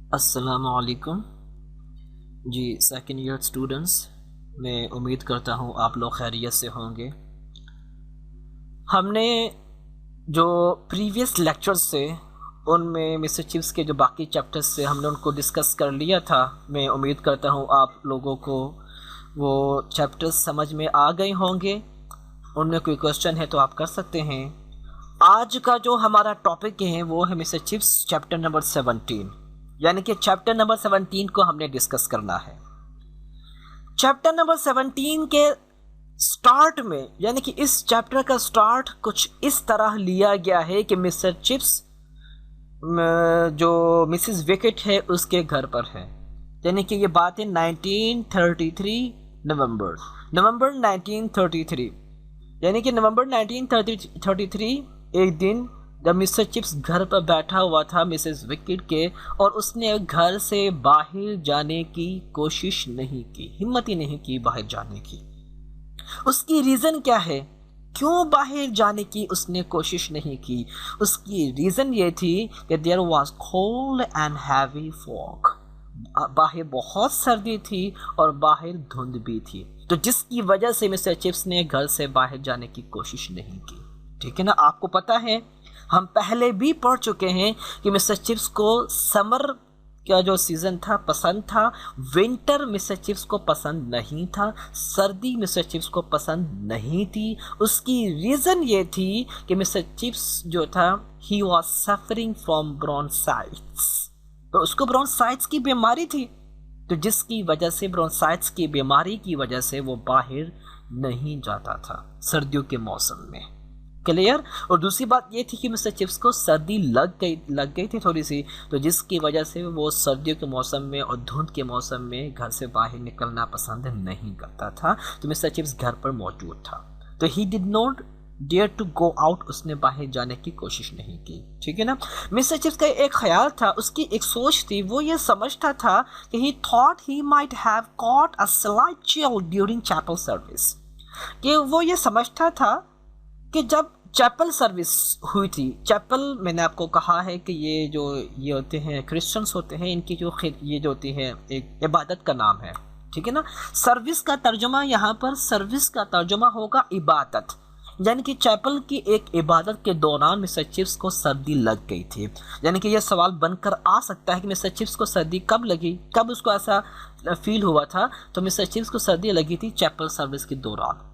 अस्सलामुअलैकुम जी। Second year students, मैं उम्मीद करता हूँ आप लोग खैरियत से होंगे। हमने जो प्रीवियस लेक्चर्स से उनमें मिस्टर चिप्स के जो बाकी चैप्टर्स से हमने उनको डिस्कस कर लिया था। मैं उम्मीद करता हूँ आप लोगों को वो चैप्टर्स समझ में आ गए होंगे। उनमें कोई क्वेश्चन है तो आप कर सकते हैं। आज का जो हमारा टॉपिक है वो है मिस्टर चिप्स चैप्टर नंबर 17, यानी कि चैप्टर नंबर 17 को हमने डिस्कस करना है। चैप्टर नंबर 17 के स्टार्ट में, यानी कि इस चैप्टर का स्टार्ट कुछ इस तरह लिया गया है कि मिस्टर चिप्स जो मिसेस विकेट है उसके घर पर है। यानी कि ये बात है 1933 नवंबर 1933, यानी कि नवंबर 1933 एक दिन जब मिस्टर चिप्स घर पर बैठा हुआ था मिसेस विकेट के, और उसने घर से बाहर जाने की कोशिश नहीं की, हिम्मत ही नहीं की बाहर जाने की। उसकी रीज़न क्या है, क्यों बाहर जाने की उसने कोशिश नहीं की? उसकी रीज़न ये थी कि there was cold and heavy fog, बाहर बहुत सर्दी थी और बाहर धुंध भी थी, तो जिसकी वजह से मिस्टर चिप्स ने घर से बाहर जाने की कोशिश नहीं की। ठीक है ना। आपको पता है, हम पहले भी पढ़ चुके हैं कि मिस्टर चिप्स को समर का जो सीज़न था पसंद था, विंटर मिस्टर चिप्स को पसंद नहीं था, सर्दी मिस्टर चिप्स को पसंद नहीं थी। उसकी रीज़न ये थी कि मिस्टर चिप्स जो था ही वॉज सफरिंग फ्रॉम ब्रोंसाइटिस, तो उसको ब्रोंसाइटिस की बीमारी थी, तो जिसकी वजह से ब्रोंसाइटिस की बीमारी की वजह से वो बाहर नहीं जाता था सर्दियों के मौसम में। क्लियर। और दूसरी बात ये थी कि मिस्टर चिप्स को सर्दी लग गई थी थोड़ी सी, तो जिसकी वजह से वो सर्दियों के मौसम में और धुंध के मौसम में घर से बाहर निकलना पसंद नहीं करता था। तो मिस्टर चिप्स घर पर मौजूद था, तो he did not dare to go out, उसने बाहर जाने की कोशिश नहीं की। ठीक है ना। मिस्टर चिप्स का एक ख्याल था, उसकी एक सोच थी, वो ये समझता था कि he thought he might have caught a slight chill during chapel service, कि वो ये समझता था कि जब चैपल सर्विस हुई थी, चैपल मैंने आपको कहा है कि ये होते हैं क्रिश्चियंस होते हैं, इनकी ये जो होती है एक इबादत का नाम है। ठीक है ना। सर्विस का तर्जुमा यहाँ पर, सर्विस का तर्जुमा होगा इबादत, यानी कि चैपल की एक इबादत के दौरान मिस्टर चिप्स को सर्दी लग गई थी। यानी कि यह सवाल बनकर आ सकता है कि मिस्टर चिप्स को सर्दी कब लगी, कब उसको ऐसा फील हुआ था। तो मिस्टर चिप्स को सर्दी लगी थी चैपल सर्विस के दौरान,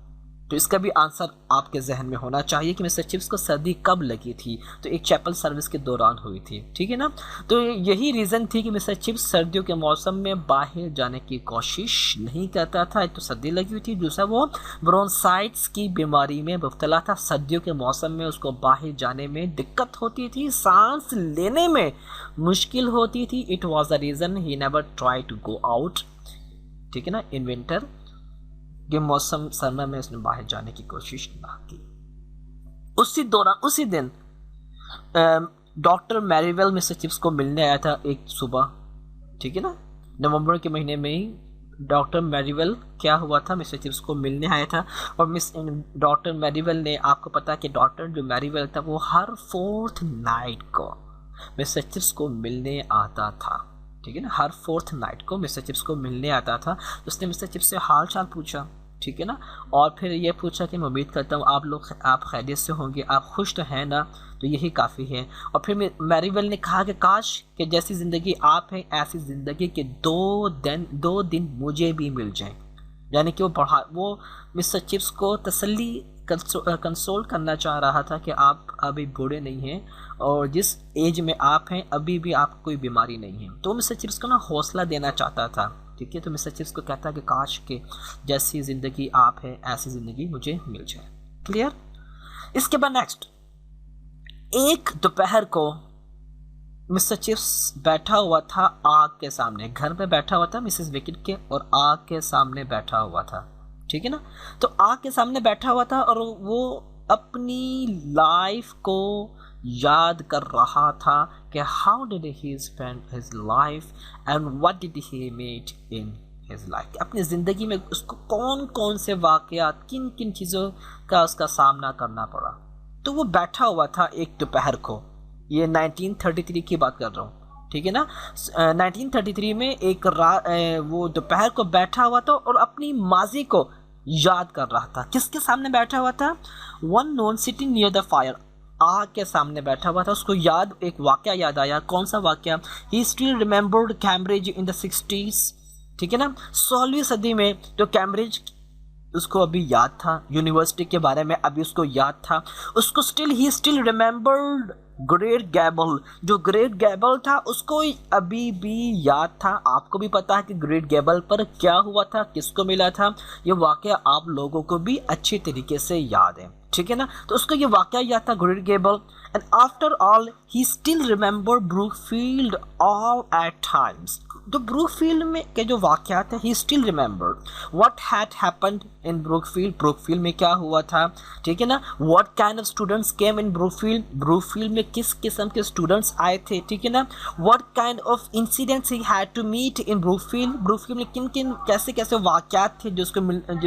तो इसका भी आंसर आपके जहन में होना चाहिए कि मिस्टर चिप्स को सर्दी कब लगी थी। तो एक चैपल सर्विस के दौरान हुई थी। ठीक है ना। तो यही रीज़न थी कि मिस्टर चिप्स सर्दियों के मौसम में बाहर जाने की कोशिश नहीं करता था। एक तो सर्दी लगी हुई थी, दूसरा वो ब्रोंसाइटिस की बीमारी में मुब्तला था। सर्दियों के मौसम में उसको बाहर जाने में दिक्कत होती थी, सांस लेने में मुश्किल होती थी। It was the reason he never try to go out. ठीक है ना। इन विंटर के मौसम सर्मा में उसने बाहर जाने की कोशिश ना की। उसी दिन डॉक्टर मैरीवेल मिस्टर चिप्स को मिलने आया था एक सुबह। ठीक है ना। नवंबर के महीने में ही डॉक्टर मैरीवेल क्या हुआ था, मिस्टर चिप्स को मिलने आया था। और डॉक्टर मैरीवेल ने, आपको पता कि डॉक्टर जो मैरीवेल था वो हर 4th नाइट को मिस्टर चिप्स को मिलने आता था। ठीक है ना। हर 4th नाइट को मिस्टर चिप्स को मिलने आता था। उसने मिस्टर चिप्स से हाल चाल पूछा। ठीक है ना। और फिर ये पूछा कि मैं उम्मीद करता हूँ आप खैरियत से होंगे, आप खुश तो हैं ना, तो यही काफ़ी है। और फिर मैरीवेल ने कहा कि काश कि जैसी ज़िंदगी आप हैं ऐसी ज़िंदगी के 2 दिन मुझे भी मिल जाएं। यानी कि वो मिस्टर चिप्स को तसल्ली कंसोल करना चाह रहा था कि आप अभी बूढ़े नहीं हैं और जिस एज में आप हैं अभी भी आपको कोई बीमारी नहीं है। तो मिस्टर चिप्स को ना हौसला देना चाहता था। ठीक है। तो मिस्टर चिप्स को कहता है कि काश के जैसी ज़िंदगी आप हैं ऐसी ज़िंदगी मुझे मिल जाए। क्लियर। इसके बाद नेक्स्ट, एक दोपहर को मिस्टर चिप्स बैठा हुआ था आग के सामने, घर में बैठा हुआ था मिसेस विकेट के, और आग के सामने बैठा हुआ था। ठीक है ना। तो आग के सामने बैठा हुआ था और वो अपनी लाइफ को याद कर रहा था कि how did he spend his life and what did he made in his life. अपनी ज़िंदगी में उसको कौन कौन से वाक़यात, किन किन चीज़ों का उसका सामना करना पड़ा। तो वो बैठा हुआ था एक दोपहर को, ये 1933 की बात कर रहा हूँ। ठीक है ना। 1933 में एक वो दोपहर को बैठा हुआ था और अपनी माजी को याद कर रहा था। किसके सामने बैठा हुआ था? One known sitting near the fire, आग के सामने बैठा हुआ था। उसको एक वाक़या याद आया। कौन सा वाक़या? He still remembered Cambridge in the 60s, ठीक है ना। 16वीं सदी में जो कैम्ब्रिज, उसको अभी याद था, यूनिवर्सिटी के बारे में अभी उसको याद था। उसको ही स्टिल रिमेंबर्ड ग्रेट गैबल, जो ग्रेट गैबल था उसको अभी भी याद था। आपको भी पता है कि ग्रेट गैबल पर क्या हुआ था, किसको मिला था। ये वाक़या आप लोगों को भी अच्छी तरीके से याद है, ठीक है ना। तो उसको ये वाक़या याद था, great Gable. And after all he still remember Brookfield all at times. जो ब्रूकफील्ड में के जो वाक़यात है, he still remember what had happened in Brookfield. Brookfield में क्या हुआ था, ठीक है ना। What kind of students came in Brookfield, Brookfield में किस किस्म के स्टूडेंट्स आए थे, ठीक है ना। What kind of incidents he had to meet in Brookfield, Brookfield में किन किन कैसे कैसे वाक़यात थे जो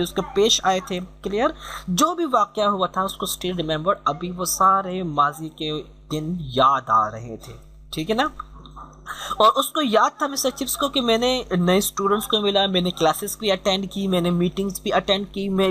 उसको पेश आए थे। क्लियर? जो भी वाक़या हुआ था उसको स्टिल रिमेंबर, अभी वो सारे माजी के दिन याद आ रहे थे, ठीक है ना। और उसको याद था मिस्टर चिप्स को कि मैंने नए स्टूडेंट्स को मिला, मैंने क्लासेस भी अटेंड की, मैंने मीटिंग्स भी अटेंड की, मैं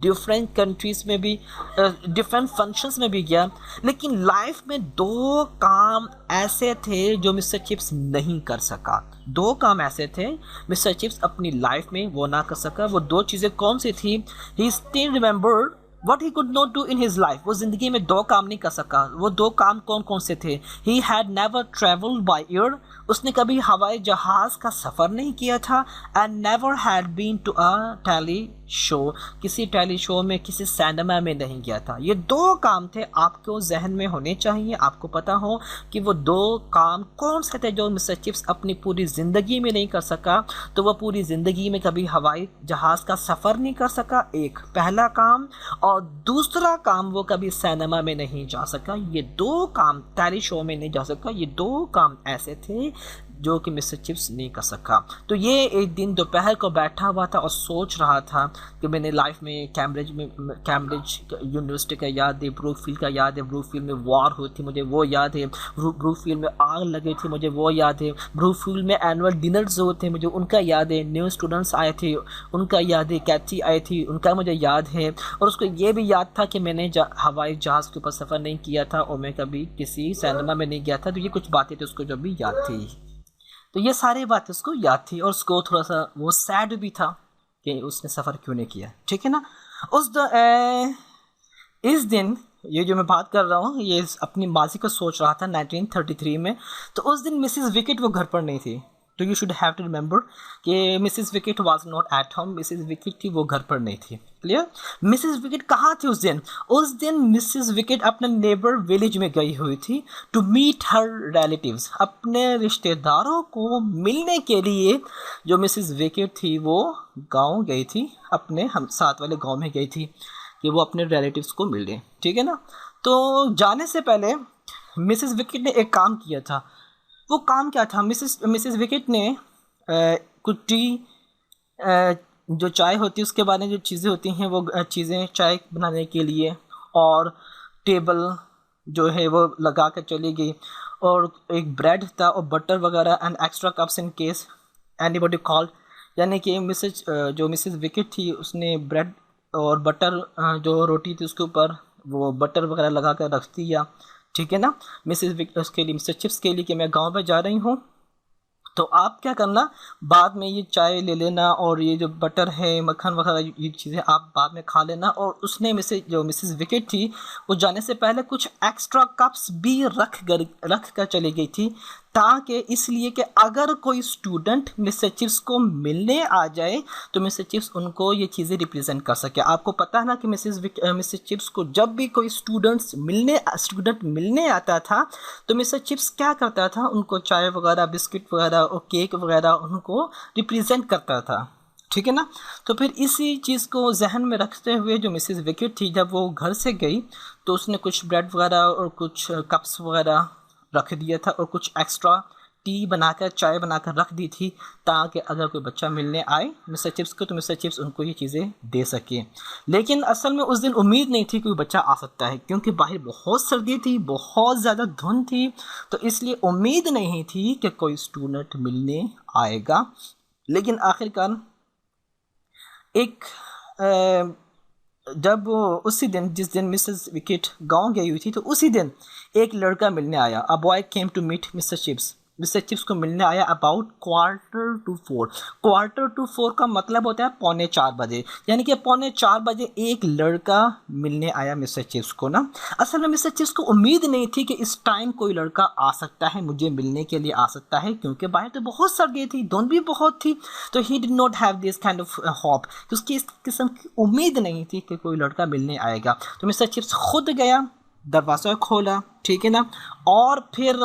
डिफरेंट कंट्रीज़ में भी डिफरेंट फंक्शंस में भी गया। लेकिन लाइफ में दो काम ऐसे थे जो मिस्टर चिप्स नहीं कर सका। दो काम ऐसे थे मिस्टर चिप्स अपनी लाइफ में वो ना कर सका। वो दो चीज़ें कौन सी थी? He still remembered What he could not do in his life, वो ज़िंदगी में दो काम नहीं कर सका। वो दो काम कौन कौन से थे? He had never traveled by air, उसने कभी हवाई जहाज़ का सफ़र नहीं किया था। And never had been to a tele show, किसी टेली शो में, किसी सिनेमा में नहीं गया था। ये दो काम थे, आपको जहन में होने चाहिए, आपको पता हो कि वो दो काम कौन से थे जो मिस्टर चिप्स अपनी पूरी ज़िंदगी में नहीं कर सका। तो वह पूरी ज़िंदगी में कभी हवाई जहाज़ का सफ़र नहीं कर सका, एक पहला काम। और दूसरा काम, वो कभी सिनेमा में नहीं जा सका। ये दो काम, टेली शो में नहीं जा सका। ये दो काम ऐसे थे जो कि मिस्टर चिप्स नहीं कर सका। तो ये एक दिन दोपहर को बैठा हुआ था और सोच रहा था कि मैंने लाइफ में कैम्ब्रिज यूनिवर्सिटी का याद है, ब्रूकफील्ड का याद है, ब्रूकफील्ड में वॉर हुई थी मुझे वो याद है, ब्रूकफील्ड में आग लगी थी मुझे वो याद है, ब्रूकफील्ड में एनुअल डिनर्स जो होते मुझे उनका याद है, न्यू स्टूडेंट्स आए थे उनका याद है, कैथी आई थी उनका मुझे याद है। और उसको ये भी याद था कि मैंने हवाई जहाज़ के ऊपर सफ़र नहीं किया था और मैं कभी किसी सिनेमा में नहीं गया था। तो ये कुछ बातें थी उसको जो भी याद थी। तो ये सारी बातें उसको याद थी और उसको थोड़ा सा वो सैड भी था कि उसने सफ़र क्यों नहीं किया, ठीक है ना। इस दिन ये जो मैं बात कर रहा हूँ ये अपनी माजी को सोच रहा था 1933 में। तो उस दिन मिसिस विकेट वो घर पर नहीं थी। तो you should have to remember कि Mrs Wicket was not at home. Mrs Wicket थी वो घर पर नहीं थी। क्लियर? मिसिस विकेट कहाँ थी उस दिन? उस दिन मिसिस विकेट अपने नेबर विलेज में गई हुई थी टू मीट हर रिलेटिव्स, अपने रिश्तेदारों को मिलने के लिए। जो मिसिस विकेट थी वो गांव गई थी, अपने हम साथ वाले गांव में गई थी कि वो अपने रिलेटिव्स को मिले, ठीक है ना। तो जाने से पहले मिसिस विकेट ने एक काम किया था। वो काम क्या था? मिसिस विकेट ने कुछ टी, जो चाय होती है उसके बाद में जो चीज़ें होती हैं वो चीज़ें चाय बनाने के लिए, और टेबल जो है वो लगा कर चली गई, और एक ब्रेड था और बटर वगैरह and extra cups in case anybody call. यानी कि मिसिस विकेट थी उसने ब्रेड और बटर, जो रोटी थी उसके ऊपर वो बटर वगैरह लगा कर रख दिया, ठीक है ना। उसके लिए मिस्टर चिप्स के लिए कि मैं गांव में जा रही हूँ तो आप क्या करना, बाद में ये चाय ले लेना और ये जो बटर है मक्खन वगैरह ये चीज़ें आप बाद में खा लेना। और उसने मिसिस विकेट थी वो जाने से पहले कुछ एक्स्ट्रा कप्स भी रख कर चली गई थी, ताकि इसलिए कि अगर कोई स्टूडेंट मिस्टर चिप्स को मिलने आ जाए तो मिस्टर चिप्स उनको ये चीज़ें रिप्रेजेंट कर सके। आपको पता है ना कि मिस्टर चिप्स को जब भी कोई स्टूडेंट मिलने आता था तो मिस्टर चिप्स क्या करता था, उनको चाय वगैरह, बिस्किट वगैरह और केक वगैरह उनको रिप्रेजेंट करता था, ठीक है ना। तो फिर इसी चीज़ को जहन में रखते हुए जो मिसिस विकेट थी जब वो घर से गई तो उसने कुछ ब्रेड वगैरह और कुछ कप्स वगैरह रख दिया था और कुछ एक्स्ट्रा टी बनाकर, चाय बनाकर रख दी थी ताकि अगर कोई बच्चा मिलने आए मिस्टर चिप्स को तो मिस्टर चिप्स उनको ये चीज़ें दे सके। लेकिन असल में उस दिन उम्मीद नहीं थी कि कोई बच्चा आ सकता है, क्योंकि बाहर बहुत सर्दी थी, बहुत ज़्यादा धुंध थी, तो इसलिए उम्मीद नहीं थी कि कोई स्टूडेंट मिलने आएगा। लेकिन आखिरकार एक जब उसी दिन, जिस दिन मिसेस विकेट गांव गई हुई थी, तो उसी दिन एक लड़का मिलने आया। A boy came to meet mister Chips. Mister Chips को मिलने आया अबाउट 3:45। 3:45 का मतलब होता है 3:45 बजे, यानी कि 3:45 बजे एक लड़का मिलने आया मिस्टर चिप्स को ना। असल में मिस्टर चिप्स को उम्मीद नहीं थी कि इस टाइम कोई लड़का आ सकता है, मुझे मिलने के लिए आ सकता है, क्योंकि बाहर तो बहुत सर्दी थी, धुंध भी बहुत थी। तो he did not have this kind of hope, उसकी इस किस्म की उम्मीद नहीं थी कि कोई लड़का मिलने आएगा। तो मिस्टर चिप्स खुद गया, दरवाज़ा खोला, ठीक है ना, और फिर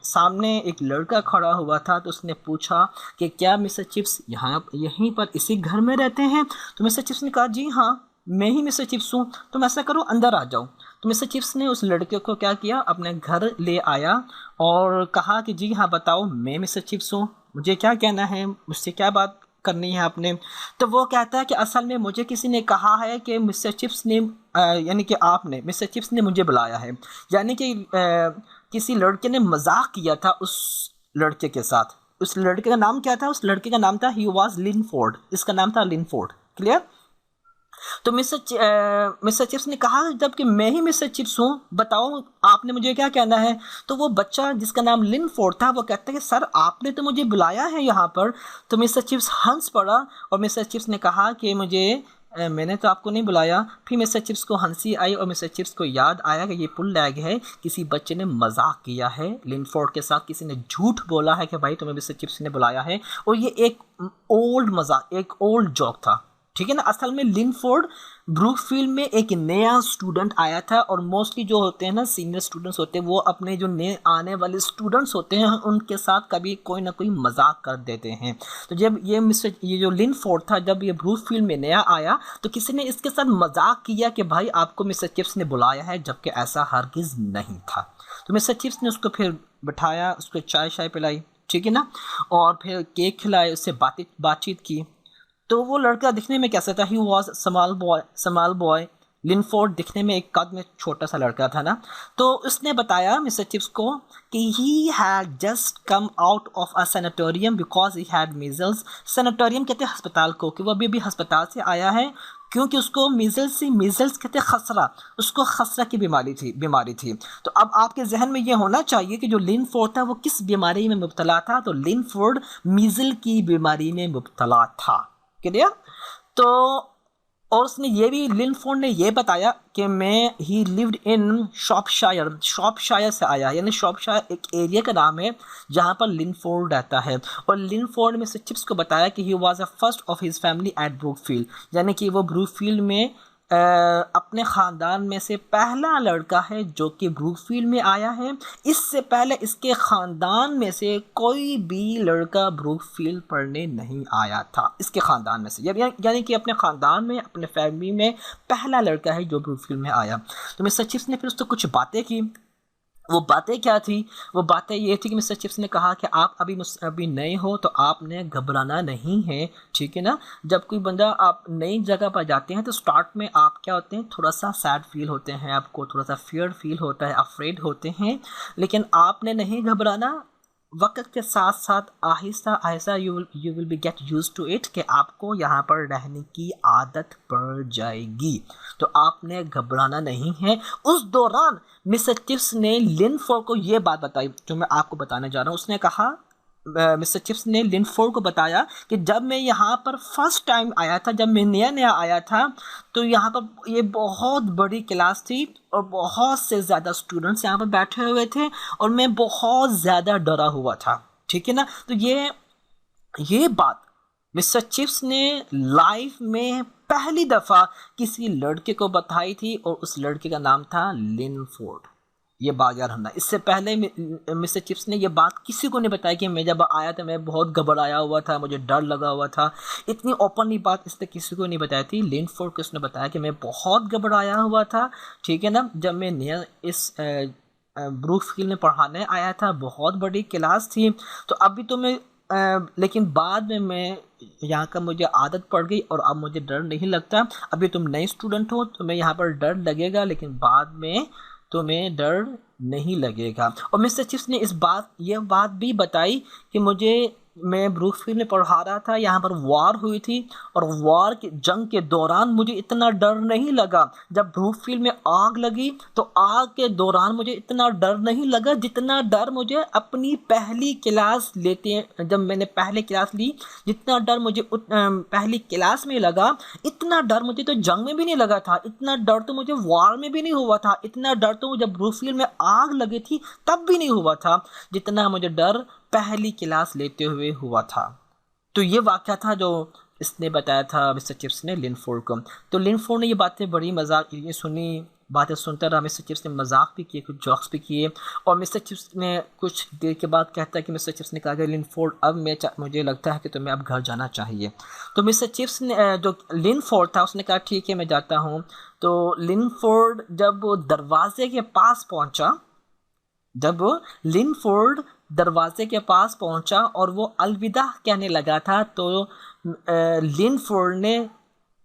सामने एक लड़का खड़ा हुआ था। तो उसने पूछा कि क्या मिस्टर चिप्स यहीं पर इसी घर में रहते हैं? तो मिस्टर चिप्स ने कहा जी हाँ, मैं ही मिस्टर चिप्स हूँ। तुम ऐसा करो, अंदर आ जाओ। तो मिस्टर चिप्स ने उस लड़के को क्या किया, अपने घर ले आया और कहा कि जी हाँ बताओ, मैं मिस्टर चिप्स हूँ, मुझे क्या कहना है, मुझसे क्या बात करनी है आपने? तो वो कहता है कि असल में मुझे किसी ने कहा है कि मिस्टर चिप्स ने यानी कि आपने, मिस्टर चिप्स ने मुझे बुलाया है। यानी कि किसी लड़के ने मजाक किया था उस लड़के के साथ। उस लड़के का नाम क्या था? उस लड़के का नाम था, ही वॉज लिनफोर्ड, इसका नाम था लिनफोर्ड। क्लियर? तो मिस्टर चिप्स ने कहा जबकि मैं ही मिस्टर चिप्स हूँ, बताओ आपने मुझे क्या कहना है? तो वो बच्चा जिसका नाम लिनफोर्ड था वो कहता है कि सर आपने तो मुझे बुलाया है यहाँ पर। तो मिस्टर चिप्स हंस पड़ा और मिस्टर चिप्स ने कहा कि मैंने तो आपको नहीं बुलाया। फिर मिस्टर चिप्स को हंसी आई और मिस्टर चिप्स को याद आया कि ये पुल लैग है, किसी बच्चे ने मजाक किया है लिनफोर्ड के साथ, किसी ने झूठ बोला है कि भाई तुम्हें मिस्टर चिप्स ने बुलाया है, और ये एक ओल्ड मजाक, एक ओल्ड जोक था, ठीक है ना। असल में लिनफोर्ड ब्रूकफील्ड में एक नया स्टूडेंट आया था, और मोस्टली जो होते हैं ना सीनियर स्टूडेंट्स होते हैं, वो अपने जो नए आने वाले स्टूडेंट्स होते हैं उनके साथ कभी कोई ना कोई मजाक कर देते हैं। तो जब ये जो लिनफोर्ड था, जब ये ब्रूकफील्ड में नया आया तो किसी ने इसके साथ मजाक किया कि भाई आपको मिस्टर चिप्स ने बुलाया है, जबकि ऐसा हरगिज़ नहीं था। तो मिस्टर चिप्स ने उसको फिर बैठाया, उसको चाय शाय पिलाई, ठीक है ना, और फिर केक खिलाए, उससे बातचीत की। तो वो लड़का दिखने में कैसा था? He was small boy. Linford दिखने में एक कद में छोटा सा लड़का था ना। तो उसने बताया मिस्टर चिप्स को कि he had just come out of a sanatorium because he had measles. Sanatorium कहते हैं अस्पताल को, कि वो अभी अस्पताल से आया है क्योंकि उसको मीजल्स कहते हैं खसरा, उसको खसरा की बीमारी थी। तो अब आपके जहन में ये होना चाहिए कि जो लिनफोर्ड था वो किस बीमारी में मुब्तला था? तो लिनफोर्ड मीजल की बीमारी में मुब्तला था। क्लियर? तो और उसने ये भी, लिनफोर्ड ने ये बताया कि ही लिव्ड इन शॉपशायर से आया, यानी शॉपशायर एक एरिया का नाम है जहाँ पर लिनफोर्ड रहता है। और लिनफोर्ड में से चिप्स को बताया कि he was a first of his family at Brookfield, यानी कि वो ब्रूकफील्ड में अपने ख़ानदान में से पहला लड़का है जो कि ब्रूकफील्ड में आया है। इससे पहले इसके ख़ानदान में से कोई भी लड़का ब्रूकफील्ड पढ़ने नहीं आया था, इसके ख़ानदान में से, यानी कि अपने ख़ानदान में, अपने फैमिली में पहला लड़का है जो ब्रूकफील्ड में आया। तो मिस्टर चिप्स ने फिर उससे कुछ बातें की। वो बातें क्या थी? वो बातें ये थी कि मिस्टर चिप्स ने कहा कि आप अभी नए हो तो आपने घबराना नहीं है, ठीक है ना। जब कोई बंदा, आप नई जगह पर जाते हैं तो स्टार्ट में आप क्या होते हैं, थोड़ा सा सैड फील होते हैं, आपको थोड़ा सा फियर फील होता है, अफ्रेड होते हैं, लेकिन आपने नहीं घबराना। वक्त के साथ साथ आहिस्ता आहिस्ता you will be get use to it, कि आपको यहाँ पर रहने की आदत पड़ जाएगी। तो आपने घबराना नहीं है। उस दौरान मिस्टर चिप्स ने लिनफोर्ड को ये बात बताई जो मैं आपको बताने जा रहा हूँ। उसने कहा, मिस्टर चिप्स ने लिनफोर्ड को बताया कि जब मैं यहाँ पर फर्स्ट टाइम आया था, जब मैं नया आया था, तो यहाँ पर ये बहुत बड़ी क्लास थी और बहुत से ज़्यादा स्टूडेंट्स यहाँ पर बैठे हुए थे और मैं बहुत ज़्यादा डरा हुआ था, ठीक है ना। तो ये बात मिस्टर चिप्स ने लाइफ में पहली दफ़ा किसी लड़के को बताई थी और उस लड़के का नाम था लिनफोर्ड। ये बात याद रखना। इससे पहले मिस्टर चिप्स ने ये बात किसी को नहीं बताया कि मैं जब आया था मैं बहुत घबराया हुआ था, मुझे डर लगा हुआ था। इतनी ओपनली बात इसने किसी को नहीं बताई थी। लिनफोर्ड को उसने बताया कि मैं बहुत घबराया हुआ था, ठीक है ना, जब मैं नया इस ब्रूकफील्ड में पढ़ाने आया था, बहुत बड़ी क्लास थी। तो अभी तो मैं लेकिन बाद में मैं यहाँ का मुझे आदत पड़ गई और अब मुझे डर नहीं लगता। अभी तुम नए स्टूडेंट हो तो मैं यहाँ पर डर लगेगा, लेकिन बाद में तुम्हें डर नहीं लगेगा। और मिस्टर चिप्स ने ये बात भी बताई कि मैं ब्रूकफील्ड में पढ़ा रहा था, यहाँ पर वॉर हुई थी और वॉर की जंग के दौरान मुझे इतना डर नहीं लगा। जब ब्रूकफील्ड में आग लगी तो आग के दौरान मुझे इतना डर नहीं लगा जितना डर मुझे अपनी पहली क्लास जब मैंने पहली क्लास ली, जितना डर मुझे पहली क्लास में लगा, इतना डर मुझे तो जंग में भी नहीं लगा था, इतना डर तो मुझे वॉर में भी नहीं हुआ था, इतना डर तो जब ब्रूकफील्ड में आग लगी थी तब भी नहीं हुआ था, जितना मुझे डर पहली क्लास लेते हुए हुआ था। तो ये वाक़या था जो इसने बताया था मिस्टर चिप्स ने लिनफोर्ड को। तो लिनफोर्ड ने ये बातें बड़ी मजाक ये सुनी, बातें सुनता रहा। मिस्टर चिप्स ने मजाक भी किए, कुछ जोक्स भी किए। और मिस्टर चिप्स ने कुछ देर के बाद कहता है कि मिस्टर चिप्स ने कहा कि लिनफोर्ड अब मुझे लगता है कि तुम्हें अब घर जाना चाहिए। तो मिस्टर चिप्स ने, जो लिनफोर्ड था, उसने कहा ठीक है मैं जाता हूँ। तो लिनफोर्ड जब दरवाजे के पास पहुँचा, दरवाजे के पास पहुंचा और वो अलविदा कहने लगा था, तो लिनफोर्ड ने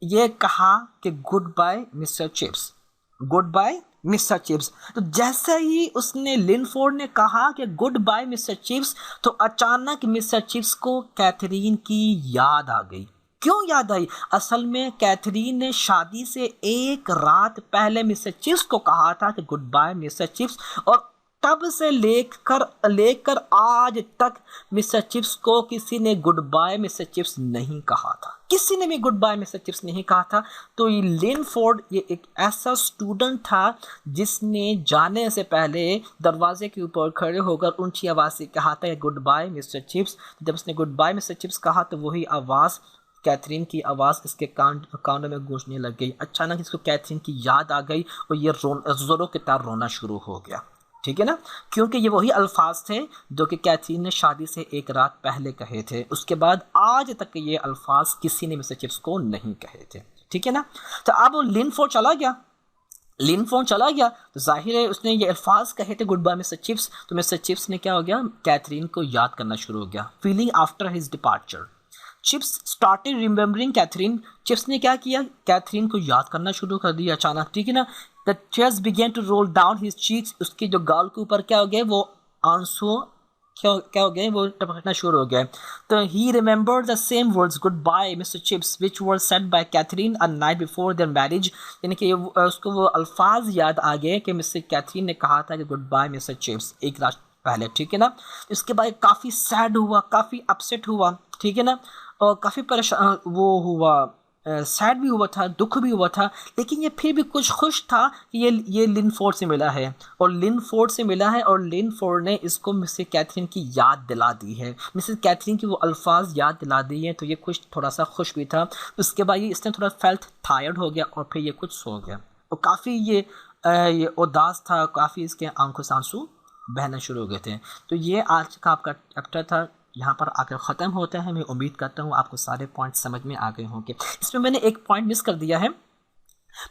ये कहा कि goodbye mister Chips, goodbye mister Chips. तो जैसे ही उसने लिनफोर्ड ने कहा कि गुड बाय मिस्टर चिप्स, तो अचानक मिस्टर चिप्स को कैथरीन की याद आ गई। क्यों याद आई? असल में कैथरीन ने शादी से एक रात पहले मिस्टर चिप्स को कहा था कि गुड बाय मिस्टर चिप्स, और तब से लेकर आज तक मिस्टर चिप्स को किसी ने गुड बाय मिस्टर चिप्स नहीं कहा था, किसी ने भी गुड बाय मिस्टर चिप्स नहीं कहा था। तो ये लिनफोर्ड ये एक ऐसा स्टूडेंट था जिसने जाने से पहले दरवाजे के ऊपर खड़े होकर ऊंची आवाज़ से कहा था गुड बाय मिस्टर चिप्स। जब उसने गुड बाय मिस्टर चिप्स कहा तो वही आवाज़, कैथरीन की आवाज़ इसके कानों में गूंजने लग गई। अचानक इसको कैथरीन की याद आ गई और ये ज़ोरों के तार रोना शुरू हो गया। ठीक है ना, क्योंकि ये वही अल्फाज थे जो कि कैथरीन ने शादी से एक रात पहले कहे थे। उसके बाद आज तक ये अल्फाज किसी ने मिस्टर चिप्स को नहीं कहे थे। ठीक है ना। तो अब लिनफोर्ड चला गया तो जाहिर है उसने ये अल्फाज कहे थे गुड बाय मिस्टर चिप्स। तो मिस्टर चिप्स ने क्या हो गया, कैथरीन को याद करना शुरू हो गया। Feeling after his departure, Chips started remembering Katherine. Chips ने क्या किया, कैथरीन को याद करना शुरू कर दिया अचानक। ठीक है ना। The tears began to roll down his cheeks. उसके जो गाल के ऊपर क्या हो गया, वो आंसू क्या हो गए, वो टपकना शुरू हो गया। तो he remembered the same words goodbye Mr. Chips which were said by Catherine a night before their marriage। यानी कि उसको वो अल्फाज याद आ गए कि मिस्टर कैथरीन ने कहा था कि गुड बाय मिस्टर चिप्स एक रात पहले। ठीक है ना। इसके बाद काफ़ी सैड हुआ, काफ़ी अपसेट हुआ। ठीक है ना। और काफ़ी परेशान वो हुआ, सैड भी हुआ था, दुख भी हुआ था, लेकिन ये फिर भी कुछ खुश था कि ये लिनफोर्ड से मिला है और लिनफोर्ड ने इसको मिसेस कैथरीन की याद दिला दी है, मिसेस कैथरीन की वो अल्फाज याद दिला दिए हैं। तो ये थोड़ा सा खुश भी था। उसके बाद इसने थोड़ा फेल्ट टायर्ड हो गया और फिर ये कुछ सो गया और काफ़ी ये उदास था, काफ़ी इसके आंखों से आंसू बहना शुरू हो गए थे। तो ये आज का आपका चैप्टर था, यहाँ पर आकर ख़त्म होता है। मैं उम्मीद करता हूँ आपको सारे पॉइंट समझ में आ गए होंगे। इसमें मैंने एक पॉइंट मिस कर दिया है।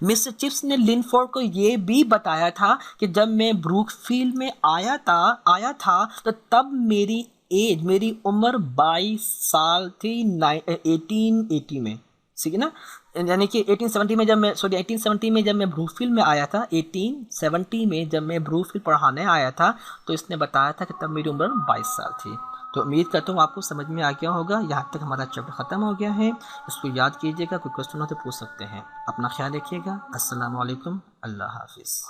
मिस्टर चिप्स ने लिनफोर्ड को ये भी बताया था कि जब मैं ब्रूकफील्ड में आया था तो तब मेरी उम्र 22 साल थी 1880 में। ठीक है ना। यानी कि 1870 में जब मैं ब्रूकफील्ड में आया था, 1870 में जब मैं ब्रूकफील्ड पढ़ाने आया था, तो इसने बताया था कि तब मेरी उम्र 22 साल थी। तो उम्मीद करता हूँ आपको समझ में आ गया होगा। यहाँ तक हमारा चैप्टर ख़त्म हो गया है। इसको याद कीजिएगा, कोई क्वेश्चन हो तो पूछ सकते हैं। अपना ख्याल रखिएगा। अस्सलाम वालेकुम, अल्लाह हाफिज़।